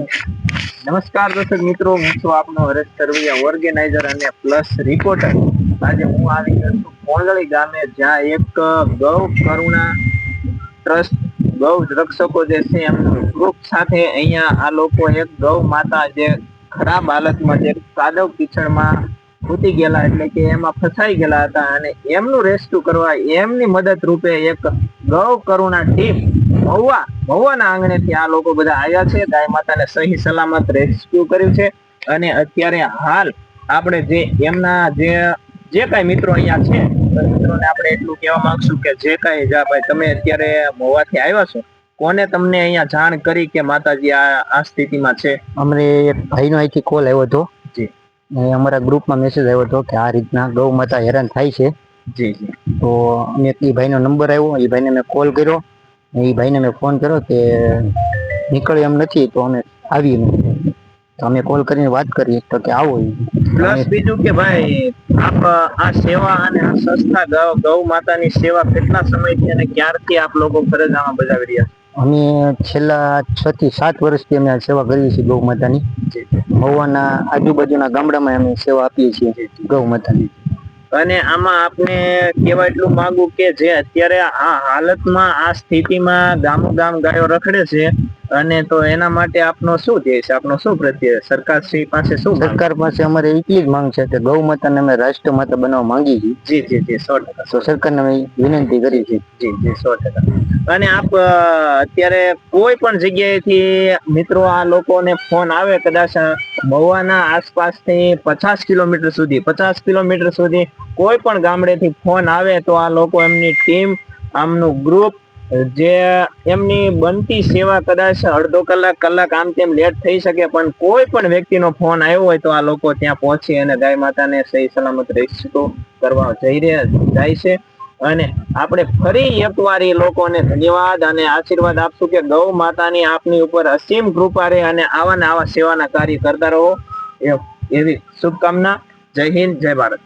નમસ્કાર દર્શક મિત્રો, હું છું આપનો હરેશ સરવૈયા, ઓર્ગેનાઇઝર અને પ્લસ રિપોર્ટર. આજે હું આવી ગયો છું કોંડળી ગામે, જ્યાં એક ગૌ કરુણા ટ્રસ્ટ ગૌ રક્ષકો જે છે એમનું ગ્રુપ સાથે અહીંયા આ લોકો એક ગૌ માતા જે ખરાબ હાલતમાં જે કાદવ કીચડમાં ખૂટી ગયેલા, એટલે કે એમાં ફસાઈ ગયેલા હતા, અને એમનું રેસ્ક્યુ કરવા એમની મદદ રૂપે એક ગૌ કરુણા ટીમ મહુવાના આંગણેથી આ લોકો બધા આવ્યા છે. ગાય માતાને સહી સલામત રેસ્ક્યુ કર્યું છે. અને અત્યારે હાલ આપણે જે એમના જે કઈ મિત્રો અહીંયા છે, મિત્રોને આપણે એટલું કહેવા માંગશું કે જે કઈ ભાઈ તમે અત્યારે મહુવાથી આવ્યા છો, કોને તમને અહીંયા જાણ કરી કે માતાજી આ સ્થિતિમાં છે? અમને એક ભાઈનો અહીંથી કોલ આવ્યો હતો. જી. અમારા ગ્રુપમાં મેસેજ આવ્યો હતો કે આ રીતના ગૌ માતા હેરાન થાય છે. જી જી. તો અમે એ ભાઈનો નંબર આવ્યો, એ ભાઈને મેં કોલ કર્યો, એ ભાઈને મેં ફોન કર્યો કે નીકળે એમ નથી તો અમે આવીએ. તો અમે કોલ કરીને વાત કરી તો કે આવો. પ્લસ બીજું કે ભાઈ આપ આ સેવા અને આ સંસ્થા ગૌ માતાની સેવા કેટલા સમયથી અને ક્યારથી આપ લોકો ફરજ આમાં બજાવી રહ્યા? અમે છેલ્લા 6 થી 7 વર્ષથી અમે આ સેવા કરીએ છીએ ગૌ માતાની. મહુવાના આજુબાજુના ગામડામાં અમે સેવા આપીએ છીએ ગૌ માતાની. અને આમાં આપને કહેવા એટલું માંગુ કે જે અત્યારે આ હાલતમાં આ સ્થિતિમાં ગામ ગાયો રખડે છે, અને તો એના માટે આપનો શું ધ્યેય છે? આપનો શું પ્રત્યે સરકાર શ્રી પાસે શું? સરકાર પાસે અમારે એટલી જ માંગ છે કે ગૌ માતાને અમે રાષ્ટ્ર માતા બનાવવા માંગીએ છીએ. જી જી જી, 100%. તો સરકારને અમે વિનંતી કરી છે. જી જી, 100%. અને આપ અત્યારે કોઈ પણ જગ્યાએથી મિત્રો આ લોકોને ફોન આવે, કદાચ મહુવાના આસપાસથી 50 કિલોમીટર સુધી કોઈ પણ ગામડેથી ફોન આવે તો આ લોકો એમની ટીમ, આમનું ગ્રુપ, જે એમની બનતી સેવા કદાચ અડધો કલાક આમ તેમ લેટ થઈ શકે, પણ કોઈ પણ વ્યક્તિનો ફોન આવ્યો હોય તો આ લોકો ત્યાં પહોંચી અને ગાય માતાને સહી સલામત રેસ્ક્યુ કરવા જાય છે. અને આપણે ફરી એકવાર એ લોકોને ધન્યવાદ અને આશીર્વાદ આપશું કે ગૌ માતાની આપની ઉપર અસીમ કૃપા રહે અને આવા સેવાના કાર્ય કરતા રહો, એવી શુભકામના. જય હિન્દ, જય ભારત.